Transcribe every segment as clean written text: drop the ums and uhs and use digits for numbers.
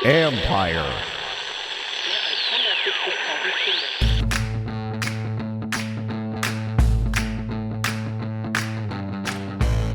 Empire.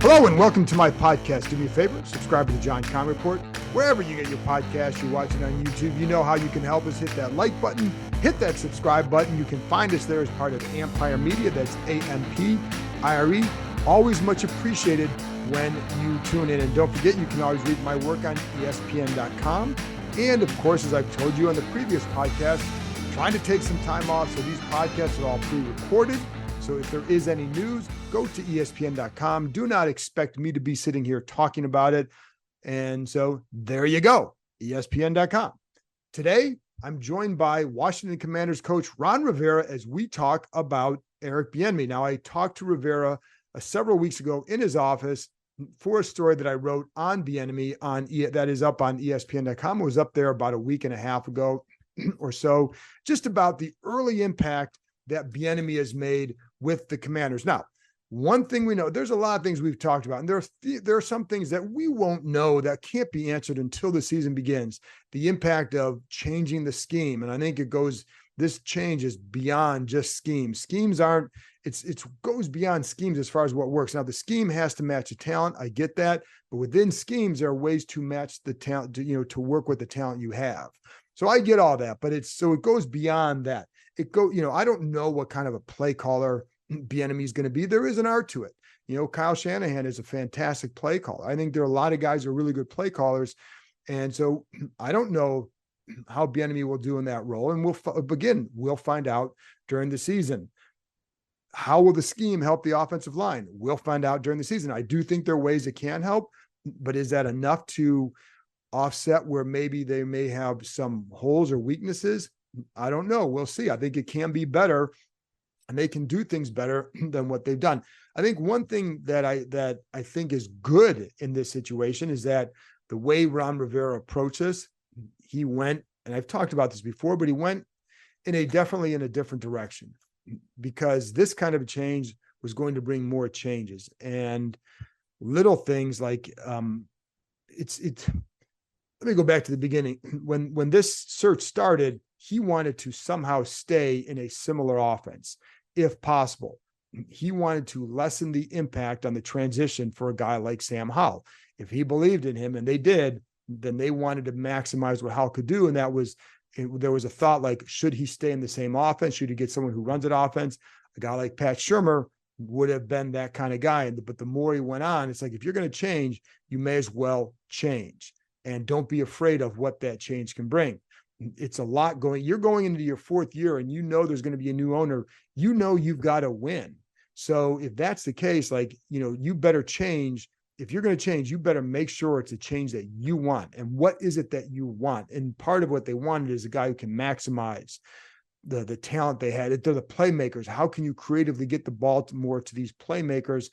Hello and welcome to my podcast. Do me a favor, subscribe to the John Con Report. Wherever you get your podcast, you're watching on YouTube, you know how you can help us. Hit that like button, hit that subscribe button. You can find us there as part of Empire Media. That's AMPIRE. Always much appreciated when you tune in. And don't forget, you can always read my work on ESPN.com. And of course, as I've told you on the previous podcast, trying to take some time off. So these podcasts are all pre-recorded. So if there is any news, go to ESPN.com. Do not expect me to be sitting here talking about it. And so there you go, ESPN.com. Today, I'm joined by Washington Commanders coach Ron Rivera as we talk about Eric Bieniemy. Now, I talked to Rivera several weeks ago in his office for a story that I wrote on Bieniemy that is up on ESPN.com. It was up there about a week and a half ago or so, just about the early impact that Bieniemy has made with the Commanders. Now, one thing we know, there's a lot of things we've talked about, and there are some things that we won't know that can't be answered until the season begins. The impact of changing the scheme, and I think this change is beyond just schemes. Schemes aren't, it goes beyond schemes as far as what works. Now, the scheme has to match the talent. I get that, but within schemes, there are ways to match the talent, to work with the talent you have. So I get all that, but it goes beyond that. I don't know what kind of a play caller Bieniemy is going to be. There is an art to it. Kyle Shanahan is a fantastic play caller. I think there are a lot of guys who are really good play callers. And so I don't know how Bieniemy will do in that role. And we'll find out during the season. How will the scheme help the offensive line? We'll find out during the season. I do think there are ways it can help, but is that enough to offset where maybe they may have some holes or weaknesses? I don't know. We'll see. I think it can be better, and they can do things better than what they've done. I think one thing that I think is good in this situation is that the way Ron Rivera approaches, he went, and I've talked about this before, but he went definitely in a different direction, because this kind of a change was going to bring more changes and little things like let me go back to the beginning. When this search started, he wanted to somehow stay in a similar offense, if possible. He wanted to lessen the impact on the transition for a guy like Sam Howell. If he believed in him, and they did, then they wanted to maximize what Howell could do. And there was a thought like, should he stay in the same offense? Should he get someone who runs an offense? A guy like Pat Shurmur would have been that kind of guy. But the more he went on, it's like, if you're going to change, you may as well change. And don't be afraid of what that change can bring. It's a lot you're going into your fourth year, and there's going to be a new owner. You've got to win. So if that's the case, you better change. If you're going to change, you better make sure it's a change that you want. And what is it that you want? And part of what they wanted is a guy who can maximize the talent they had. They're the playmakers. How can you creatively get the ball more to these playmakers,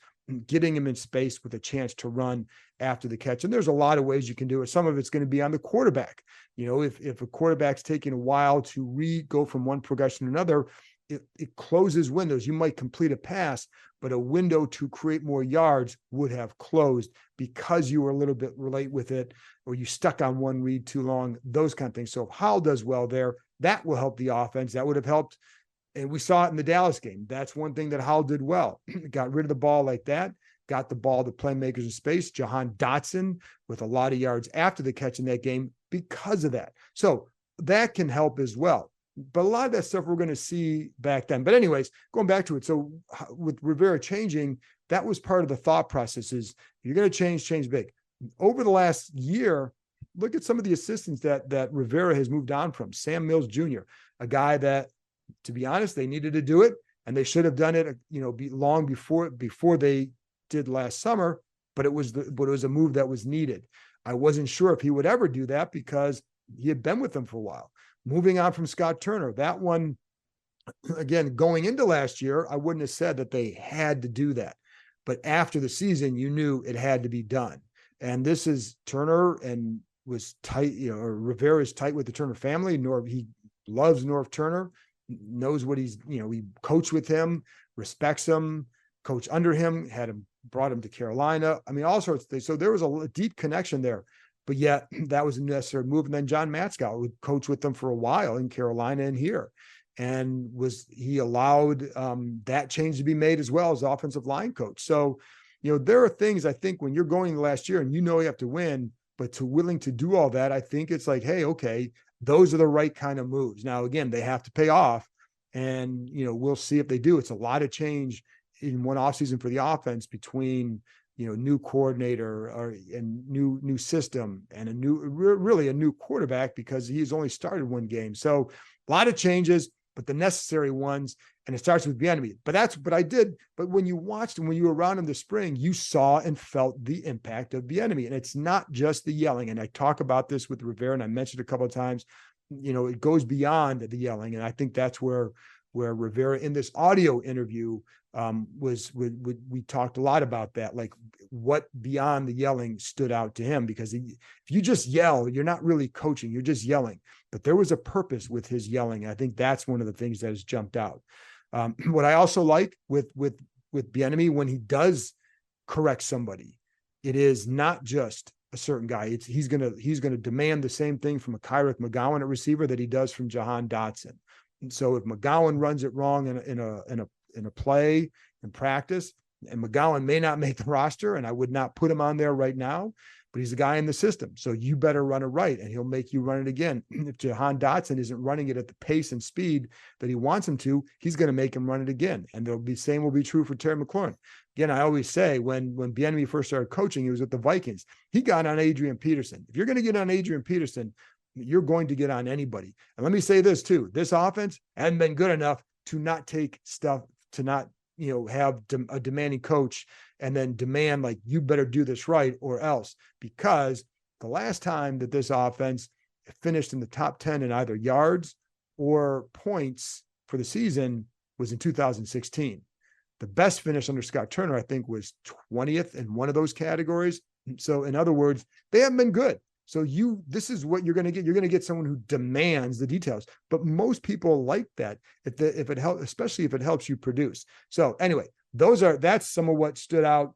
getting them in space with a chance to run after the catch? And there's a lot of ways you can do it. Some of it's going to be on the quarterback. If a quarterback's taking a while to go from one progression to another, it closes windows. You might complete a pass, but a window to create more yards would have closed because you were a little bit late with it, or you stuck on one read too long, those kind of things. So if Howell does well there, that will help the offense. That would have helped. And we saw it in the Dallas game. That's one thing that Howell did well. Got rid of the ball like that, got the ball to playmakers in space. Jahan Dotson with a lot of yards after the catch in that game because of that. So that can help as well. But a lot of that stuff we're going to see back then. But anyways, going back to it. So with Rivera changing, that was part of the thought process is you're going to change big. Over the last year, look at some of the assistants that Rivera has moved on from. Sam Mills Jr., a guy that, to be honest, they needed to do it, and they should have done it, long before they did last summer. But it was a move that was needed. I wasn't sure if he would ever do that because he had been with them for a while. Moving on from Scott Turner, that one, again, going into last year, I wouldn't have said that they had to do that. But after the season, you knew it had to be done. And this is Turner and was tight, Rivera is tight with the Turner family. He loves Norv Turner, knows what he coached with him, respects him. coach under him, brought him to Carolina. I mean, all sorts of things. So there was a deep connection there, but yet that was a necessary move. And then John Matskell would coach with them for a while in Carolina and here. And he allowed that change to be made as well as offensive line coach. So, there are things I think when you're going last year and you have to win, but willing to do all that, I think it's like, hey, okay, those are the right kind of moves. Now, again, they have to pay off, and we'll see if they do. It's a lot of change in one offseason for the offense between new coordinator and new system and really a new quarterback, because he's only started one game. So a lot of changes, but the necessary ones. And it starts with Bieniemy. But when you watched and when you were around him this spring, you saw and felt the impact of Bieniemy. And it's not just the yelling. And I talk about this with Rivera, and I mentioned a couple of times, it goes beyond the yelling. And I think that's where Rivera in this audio interview we talked a lot about that, like what beyond the yelling stood out to him, because if you just yell, you're not really coaching, you're just yelling. But there was a purpose with his yelling. I think that's one of the things that has jumped out. What I also like with Bieniemy, when he does correct somebody, it is not just a certain guy. He's gonna demand the same thing from a Kyrick McGowan at receiver that he does from Jahan Dotson. And so if McGowan runs it wrong in a play in practice, and McGowan may not make the roster, and I would not put him on there right now, but he's a guy in the system. So you better run it right, and he'll make you run it again. If Jahan Dotson isn't running it at the pace and speed that he wants him to, he's going to make him run it again. And same will be true for Terry McLaurin. Again, I always say when Bieniemy first started coaching, he was with the Vikings. He got on Adrian Peterson. If you're going to get on Adrian Peterson, you're going to get on anybody. And let me say this too: this offense hadn't been good enough to not take stuff, to not have a demanding coach and then demand, like, you better do this right or else. Because the last time that this offense finished in the top 10 in either yards or points for the season was in 2016. The best finish under Scott Turner, I think, was 20th in one of those categories. So in other words, they haven't been good. So this is what you're going to get. You're going to get someone who demands the details, but most people like that if it helps, especially if it helps you produce. So anyway, that's some of what stood out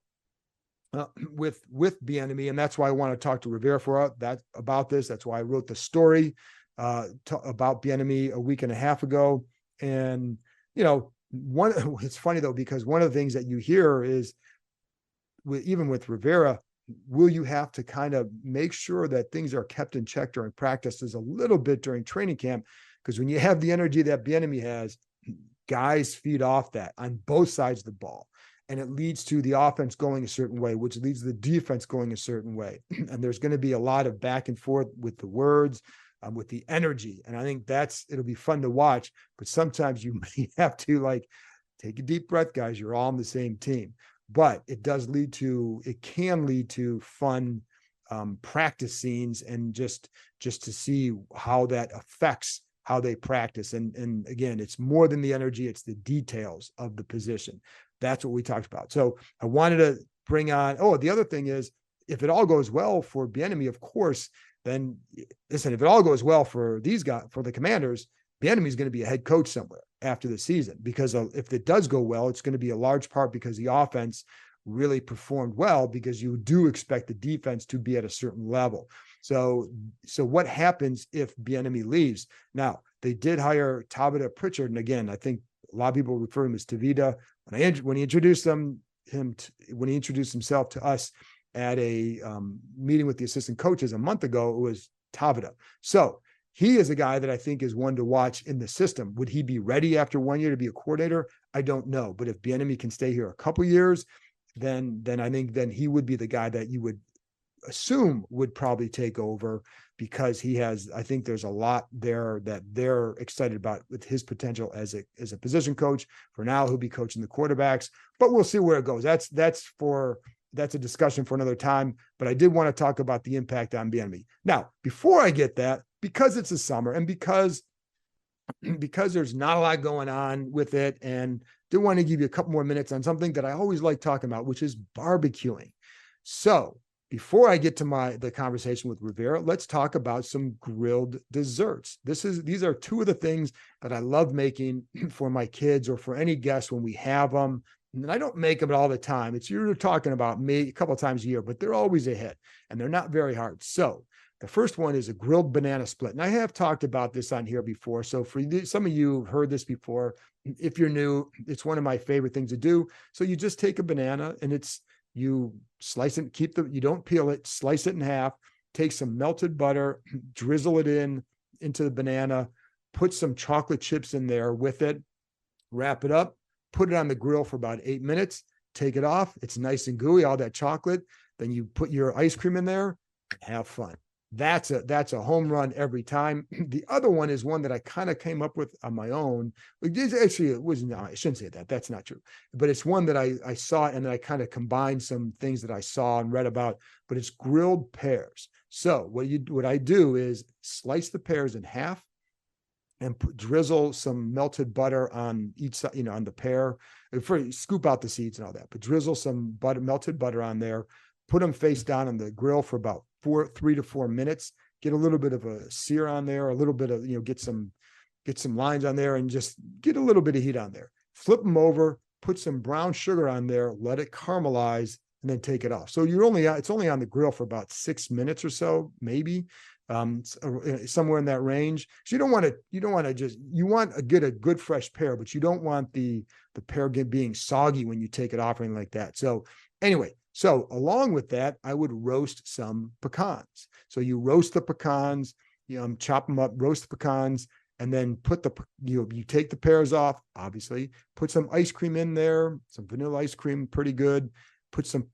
with Bieniemy, and that's why I want to talk to Rivera about this. That's why I wrote the story about Bieniemy a week and a half ago. And it's funny though, because one of the things that you hear is even with Rivera, will you have to kind of make sure that things are kept in check during practices a little bit during training camp? Because when you have the energy that Bieniemy has, guys feed off that on both sides of the ball. And it leads to the offense going a certain way, which leads to the defense going a certain way. And there's going to be a lot of back and forth with the words, with the energy. And I think it'll be fun to watch, but sometimes you may have to take a deep breath, guys. You're all on the same team. But it can lead to fun practice scenes, and just to see how that affects how they practice. And again, it's more than the energy, it's the details of the position. That's what we talked about. So I wanted to bring on, the other thing is, if it all goes well for Bieniemy, of course, then listen, if it all goes well for these guys, for the Commanders, Bieniemy is going to be a head coach somewhere after the season, because if it does go well, it's going to be a large part because the offense really performed well, because you do expect the defense to be at a certain level. So what happens if Bieniemy leaves? Now, they did hire Tavida Pritchard, and again, I think a lot of people refer to him as Tavida. When he introduced himself to us at a meeting with the assistant coaches a month ago, it was Tavida. So he is a guy that I think is one to watch in the system. Would he be ready after 1 year to be a coordinator? I don't know. But if Bieniemy can stay here a couple years, then I think he would be the guy that you would assume would probably take over, because I think there's a lot there that they're excited about with his potential as a position coach. For now, he'll be coaching the quarterbacks, but we'll see where it goes. That's a discussion for another time. But I did want to talk about the impact on Bieniemy. Now, before I get that, because it's a summer and because there's not a lot going on with it, and do want to give you a couple more minutes on something that I always like talking about, which is barbecuing. So before I get to the conversation with Rivera, let's talk about some grilled desserts. These are two of the things that I love making for my kids or for any guests when we have them. And I don't make them all the time. You're talking about maybe a couple of times a year, but they're always a hit and they're not very hard. So the first one is a grilled banana split. And I have talked about this on here before. So for some of you who've heard this before, if you're new, it's one of my favorite things to do. So you just take a banana and you slice it, you don't peel it, slice it in half, take some melted butter, drizzle it into the banana, put some chocolate chips in there with it, wrap it up, put it on the grill for about 8 minutes, take it off. It's nice and gooey, all that chocolate. Then you put your ice cream in there and have fun. That's a home run every time. The other one is one that I kind of came up with on my own. Actually, it wasn't, I shouldn't say that. That's not true. But it's one that I saw and then I kind of combined some things that I saw and read about, but it's grilled pears. So what I do is slice the pears in half and drizzle some melted butter on each side, on the pear. Scoop out the seeds and all that, but drizzle some melted butter on there, put them face down on the grill for about 3 to 4 minutes, get a little bit of a sear on there, a little bit of, get some lines on there and just get a little bit of heat on there. Flip them over, put some brown sugar on there, let it caramelize, and then take it off. So it's only on the grill for about 6 minutes or so, maybe. Somewhere in that range. So you want to get a good fresh pear, but you don't want the pear being soggy when you take it off or anything like that. So anyway, along with that, I would roast some pecans. So you roast the pecans, chop them up, roast the pecans, and then you take the pears off, obviously, put some ice cream in there, some vanilla ice cream, pretty good. Put some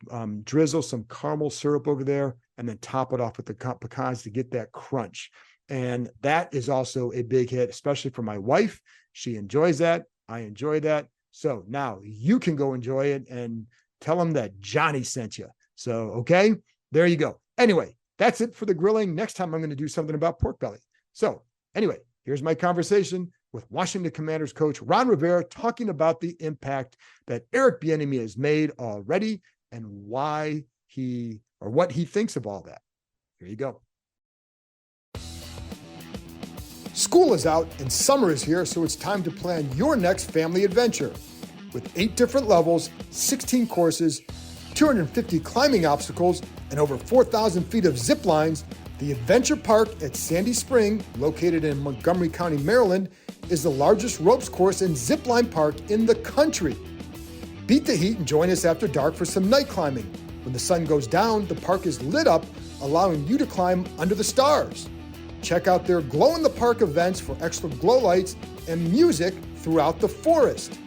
drizzle some caramel syrup over there, and then top it off with the pecans to get that crunch. And that is also a big hit, especially for my wife. She enjoys that. I enjoy that. So now you can go enjoy it and tell them that Johnny sent you. So, okay, there you go. Anyway, that's it for the grilling. Next time I'm going to do something about pork belly. So anyway, here's my conversation with Washington Commanders coach Ron Rivera, talking about the impact that Eric Bieniemy has made already and what he thinks of all that. Here you go. School is out and summer is here, so it's time to plan your next family adventure. With 8 different levels, 16 courses, 250 climbing obstacles, and over 4,000 feet of zip lines, the Adventure Park at Sandy Spring, located in Montgomery County, Maryland, is the largest ropes course and zip line park in the country. Beat the heat and join us after dark for some night climbing. When the sun goes down, the park is lit up, allowing you to climb under the stars. Check out their glow-in-the-park events for extra glow lights and music throughout the forest.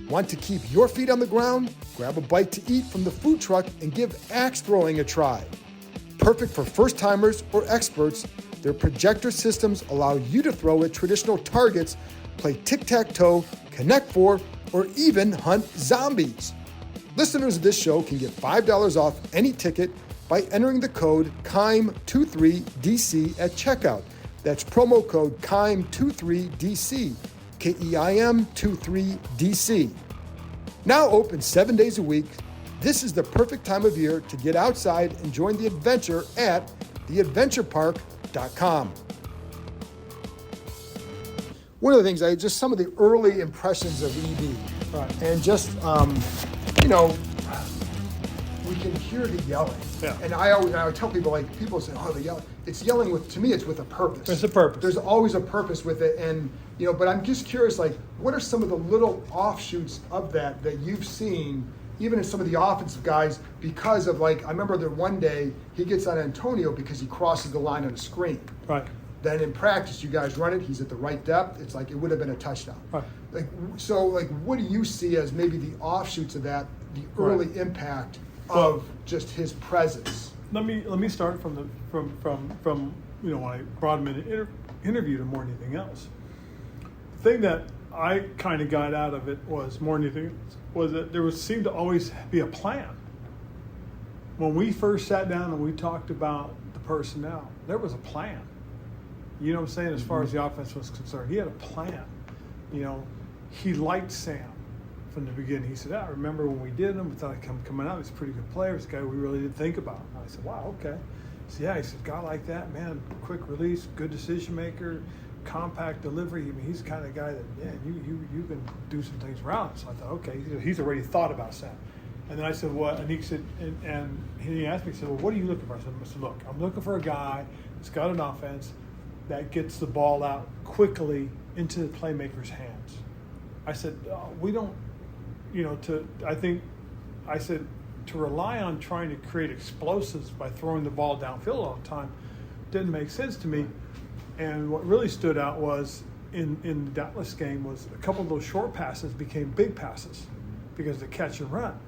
Want to keep your feet on the ground? Grab a bite to eat from the food truck and give axe throwing a try. Perfect for first-timers or experts, their projector systems allow you to throw at traditional targets, play tic-tac-toe, Connect Four, or even hunt zombies. Listeners of this show can get $5 off any ticket by entering the code KEIM23DC at checkout. That's promo code KEIM23DC, KEIM23DC. Now open 7 days a week, this is the perfect time of year to get outside and join the adventure at theadventurepark.com. One of the things, just some of the early impressions of EB, right. And just, we can hear the yelling. Yeah. And I would tell people, people say, oh, the yelling. It's yelling to me, it's with a purpose. There's a purpose. There's always a purpose with it. And, but I'm just curious, what are some of the little offshoots of that you've seen, even in some of the offensive guys, because of I remember that one day he gets on Antonio because he crosses the line on a screen. Right. Then in practice, you guys run it, he's at the right depth. It's it would have been a touchdown. Right. What do you see as maybe the offshoots of that, the early impact of just his presence? Let me start from when I brought him in and interviewed him more than anything else. The thing that I kind of got out of it was more than anything was that there seemed to always be a plan. When we first sat down and we talked about the personnel, there was a plan. You know what I'm saying? As far as the offense was concerned, he had a plan. He liked Sam from the beginning. He said, I remember when we did him, we thought coming out, he's a pretty good player. This guy we really didn't think about. And I said, wow, okay. He said, he said, guy like that, man, quick release, good decision maker, compact delivery. I mean, he's the kind of guy that, yeah, you can do some things around. So I thought, okay, he's already thought about that. And then I said, what? And he said, and he asked me, he said, well, what are you looking for? I said, look, I'm looking for a guy that's got an offense that gets the ball out quickly into the playmaker's hands. I said, we don't, I said, to rely on trying to create explosives by throwing the ball downfield all the time didn't make sense to me. And what really stood out was in the Dallas game was a couple of those short passes became big passes because of the catch and run.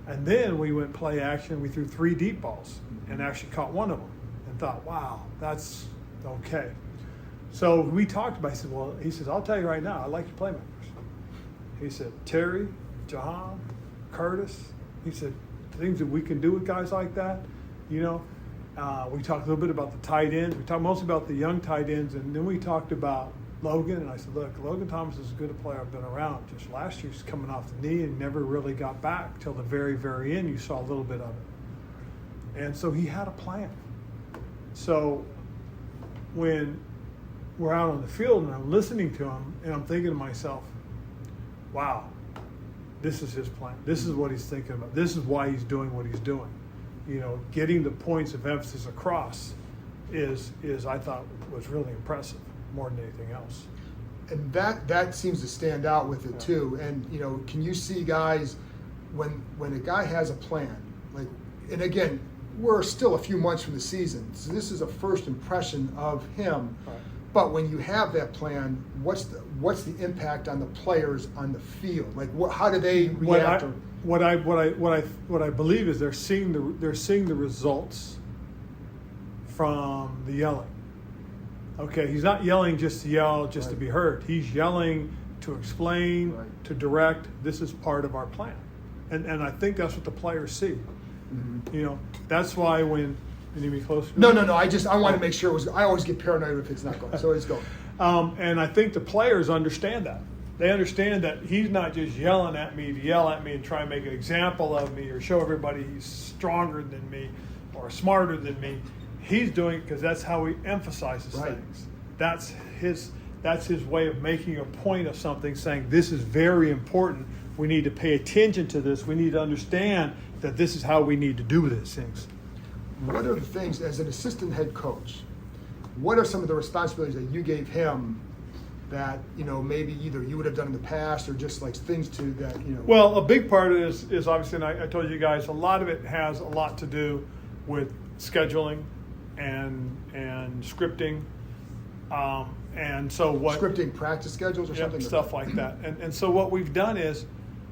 And then we went play action. We threw 3 deep balls and actually caught one of them and thought, wow, that's okay. So we talked about it. He says, I'll tell you right now, I like your playmakers. He said, Terry, Jahan, Curtis. He said, things that we can do with guys like that, we talked a little bit about the tight ends. We talked mostly about the young tight ends, and then we talked about Logan. And I said, look, Logan Thomas is as good a player I've been around. Just last year, he's coming off the knee and never really got back till the very, very end. You saw a little bit of it. And so he had a plan. So when we're out on the field and I'm listening to him and I'm thinking to myself, wow, this is his plan. This is what he's thinking about. This is why he's doing what he's doing. Getting the points of emphasis across is I thought was really impressive more than anything else. And that seems to stand out with it too. And can you see guys when a guy has a plan, like, and again, we're still a few months from the season, so this is a first impression of him. Right. But when you have that plan, what's the impact on the players on the field? Like, how do they react? What I believe is they're seeing the results from the yelling. Okay, he's not yelling just to yell, just to be heard. He's yelling to explain, to direct. This is part of our plan, and I think that's what the players see. Mm-hmm. That's why when. You need me closer? No. I want to make sure it was. I always get paranoid if it's not going. So it's going. And I think the players understand that. They understand that he's not just yelling at me to yell at me and try and make an example of me or show everybody he's stronger than me or smarter than me. He's doing it because that's how he emphasizes things. That's his way of making a point of something, saying this is very important. We need to pay attention to this. We need to understand that this is how we need to do these things. What are the things, as an assistant head coach, what are some of the responsibilities that you gave him that, maybe either you would have done in the past or just like things to that, Well, a big part of it is obviously, and I told you guys, a lot of it has a lot to do with scheduling and scripting. And so what... Scripting practice schedules or something? Stuff like that. And so what we've done is,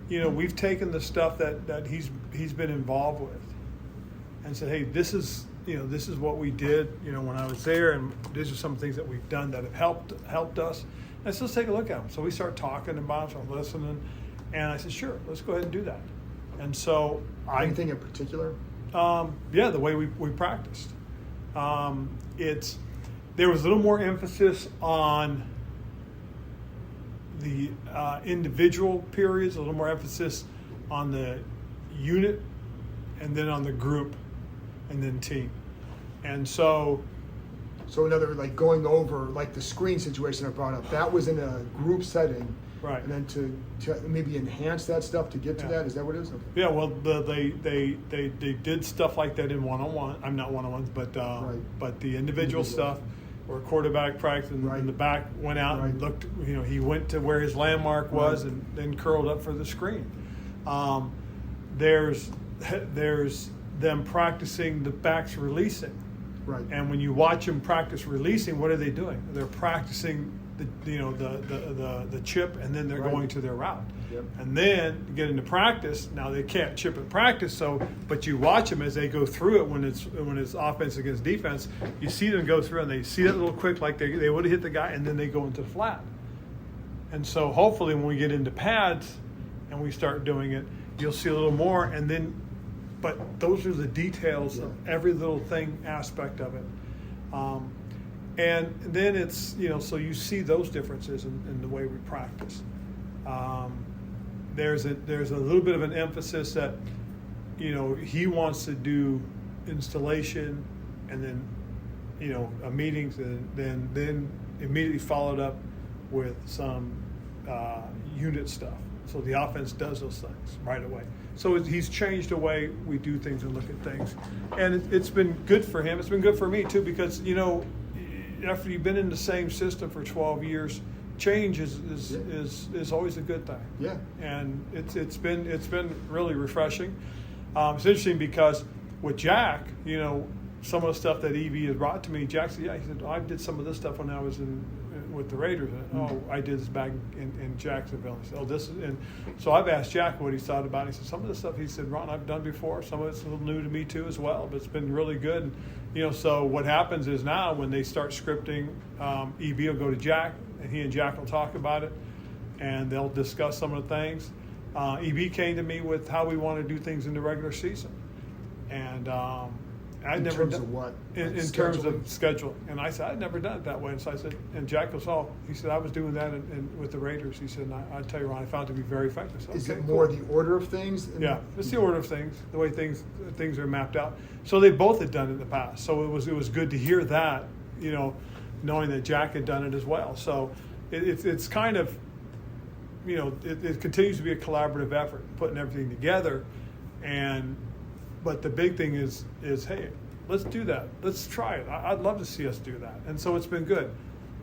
we've taken the stuff that he's been involved with and said, hey, this is what we did, when I was there, and these are some things that we've done that have helped us. And so let's take a look at them. So we start talking about them, so I'm listening, and I said, sure, let's go ahead and do that. And so anything in particular? The way we practiced. There was a little more emphasis on the individual periods, a little more emphasis on the unit, and then on the group, and then team. And so another, like, going over, like the screen situation I brought up, that was in a group setting, right? And then to maybe enhance that stuff to get to that. Is that what it is? Okay. Yeah. Well, they did stuff like that in one-on-one. I'm not one-on-ones, but the individual stuff, where quarterback practice and the back went out and looked. He went to where his landmark was and then curled up for the screen. There's them practicing the backs releasing. Right. And when you watch them practice releasing, what are they doing? They're practicing the chip, and then they're going to their route. Yep. And then you get into practice. Now they can't chip in practice, but you watch them as they go through it when it's offense against defense. You see them go through, and they see that little quick, like they would have hit the guy, and then they go into the flat. And so hopefully when we get into pads and we start doing it, you'll see a little more, and then. But those are the details of every little thing aspect of it. And then it's, so you see those differences in the way we practice. There's a little bit of an emphasis that, he wants to do installation and then, meetings, and then immediately followed up with some unit stuff. So the offense does those things right away. So he's changed the way we do things and look at things. And it's been good for him. It's been good for me too, because, you know, after you've been in the same system for 12 years, change is always a good thing. Yeah. And it's been really refreshing. It's interesting because with Jack, you know, some of the stuff that EB has brought to me, Jack said, yeah, he said, I did some of this stuff when I was with the Raiders. And, I did this back in Jacksonville. He said, this is, and so I've asked Jack what he thought about it. He said, some of the stuff, he said, Ron, I've done before. Some of it's a little new to me too as well, but it's been really good. And, you know, so what happens is now when they start scripting, EB will go to Jack, and he and Jack will talk about it, and they'll discuss some of the things. EB came to me with how we want to do things in the regular season. And In terms of what? In terms of schedule. And I said, I'd never done it that way. And so I said, and Jack goes, he said, I was doing that with the Raiders. He said, and I tell you, Ron, I found it to be very effective. So, is it more the order of things? Yeah, it's the order of things, the way things are mapped out. So they both had done it in the past. So it was good to hear that, you know, knowing that Jack had done it as well. So it's kind of, you know, it continues to be a collaborative effort, putting everything together. But the big thing is, hey, let's do that. Let's try it. I'd love to see us do that. And so it's been good.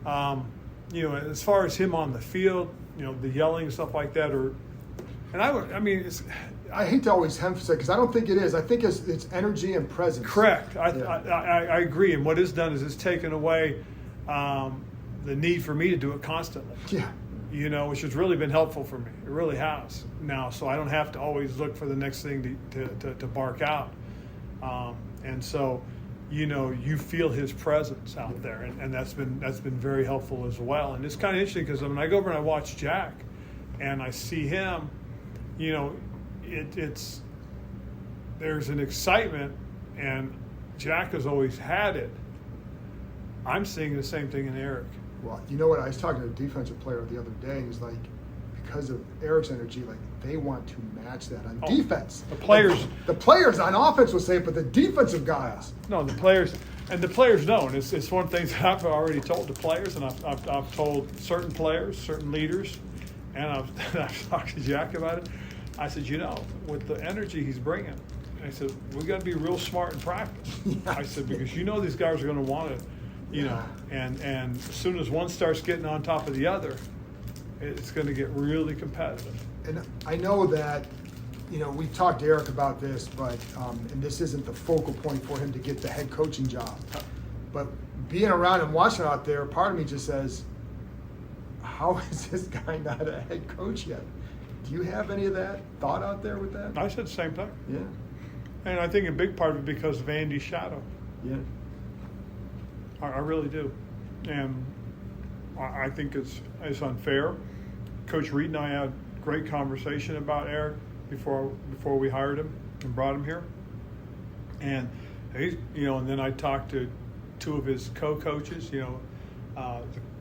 You know, as far as him on the field, you know, the yelling and stuff like that, I hate to always emphasize, because I don't think it is. I think it's energy and presence. Correct. I agree. And what it's done is it's taken away the need for me to do it constantly. Yeah. You know, which has really been helpful for me. It really has now, so I don't have to always look for the next thing to bark out. And so, you know, you feel his presence out there, and that's been very helpful as well. And it's kind of interesting because when I go over and I watch Jack, and I see him, you know, there's an excitement, and Jack has always had it. I'm seeing the same thing in Eric. Well, you know what? I was talking to a defensive player the other day, and he's like, because of Eric's energy, like they want to match that on defense. The players on offense will say it, but the defensive guys. No, the players know. And it's one of the things that I've already told the players, and I've told certain players, certain leaders, and I've talked to Jack about it. I said, you know, with the energy he's bringing, I said, we got to be real smart in practice. Yeah. I said, because you know these guys are going to want to. You know, and as soon as one starts getting on top of the other, it's going to get really competitive. And I know that, you know, we've talked to Eric about this, but and this isn't the focal point for him to get the head coaching job. But being around and watching out there, part of me just says, how is this guy not a head coach yet? Do you have any of that thought out there with that? I said the same thing. Yeah. And I think a big part of it because of Andy's shadow. Yeah. I really do. And I think it's unfair. Coach Reed and I had a great conversation about Eric before we hired him and brought him here. And he's, you know, and then I talked to two of his co-coaches, you know,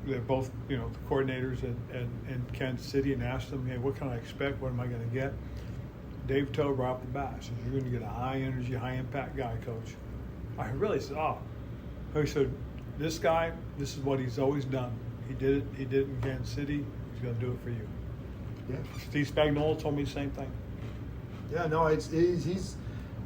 they're both, you know, the coordinators in Kansas City, and asked them, hey, what can I expect? What am I going to get? Dave Tober off the bat says, you're going to get a high energy, high impact guy, coach. I really said, He said, this guy, this is what he's always done. He did it in Kansas City. He's going to do it for you. Yeah. Steve Spagnuolo told me the same thing. Yeah, no, he's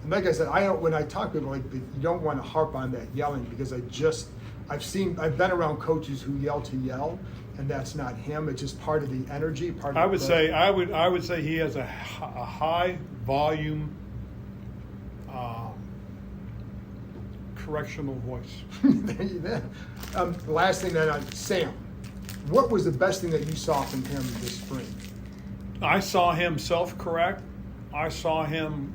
like I said, when I talk to people, like, you don't want to harp on that yelling, because I've been around coaches who yell to yell, and that's not him. It's just part of the energy. I would say he has a high volume correctional voice. Last thing Sam, what was the best thing that you saw from him this spring? I saw him self-correct. I saw him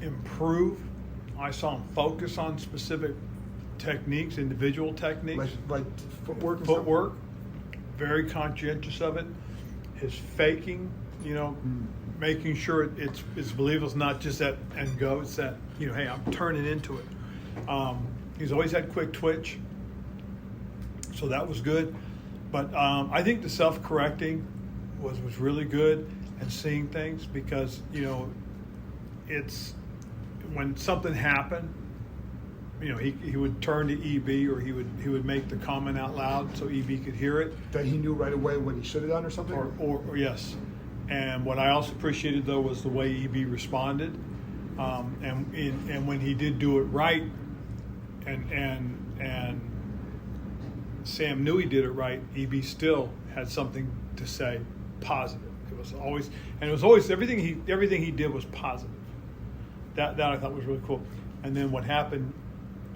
improve. I saw him focus on specific techniques, individual techniques. Like footwork and Footwork, very conscientious of it. His faking, you know, making sure it's believable. It's not just that and go. It's that, you know, hey, I'm turning into it. He's always had quick twitch, so that was good. But I think the self-correcting was really good, and seeing things, because, you know, it's when something happened, he would turn to EB, or he would make the comment out loud so EB could hear it. That he knew right away what he should have done or something? Or yes. And what I also appreciated, though, was the way EB responded. And when he did do it right, and Sam knew he did it right, EB still had something to say positive. It was always everything he did was positive. That I thought was really cool. And then what happened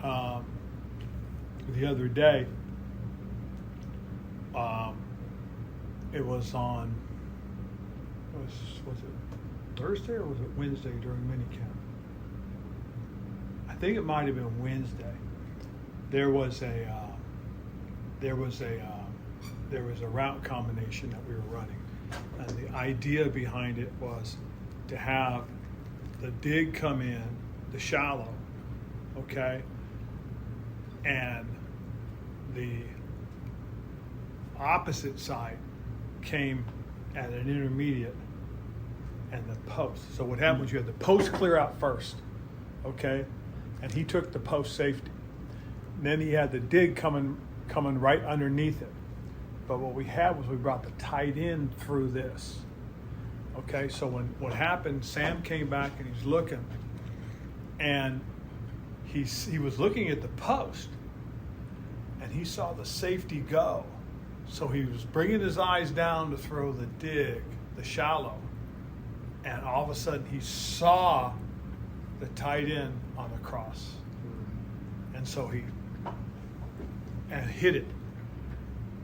the other day, it was on, was it Thursday or was it Wednesday during minicamp? I think it might have been Wednesday. There was a route combination that we were running, and the idea behind it was to have the dig come in, the shallow, okay, and the opposite side came at an intermediate and the post. So what happened was you had the post clear out first, okay, and he took the post safety. And then he had the dig coming right underneath it. But what we had was we brought the tight end through this. Okay, so what happened, Sam came back and he's looking, and he was looking at the post, and he saw the safety go. So he was bringing his eyes down to throw the dig, the shallow, and all of a sudden he saw the tight end on the cross. And so he hit it.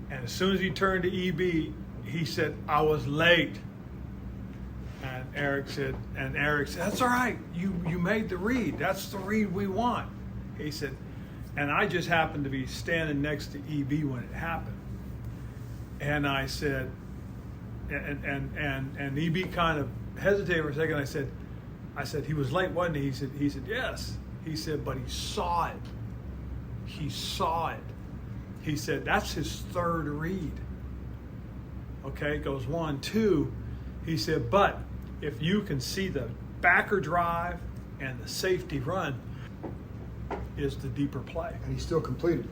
And as soon as he turned to EB, he said, "I was late." And Eric said, "That's all right. You made the read. That's the read we want." He said, and I just happened to be standing next to EB when it happened. And I said, and EB kind of hesitated for a second. I said, "He was late, wasn't he?" He said, "Yes." He said, "But he saw it. He saw it." He said, "That's his third read." Okay, it goes 1, 2. He said, "But if you can see the backer drive and the safety run is the deeper play." And he still completed it.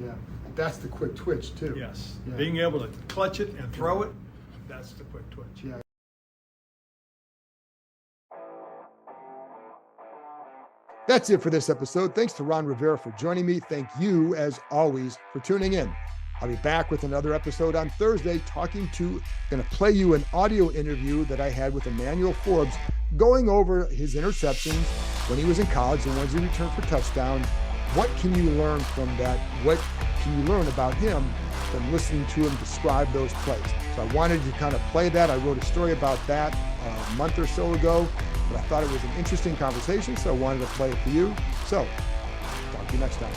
Yeah, that's the quick twitch too. Yes, yeah. Being able to clutch it and throw it, that's the quick twitch. Yeah. That's it for this episode. Thanks to Ron Rivera for joining me. Thank you, as always, for tuning in. I'll be back with another episode on Thursday, going to play you an audio interview that I had with Emmanuel Forbes, going over his interceptions when he was in college and once he returned for touchdowns. What can you learn from that? What can you learn about him from listening to him describe those plays? So I wanted to kind of play that. I wrote a story about that a month or so ago, but I thought it was an interesting conversation, so I wanted to play it for you. So, talk to you next time.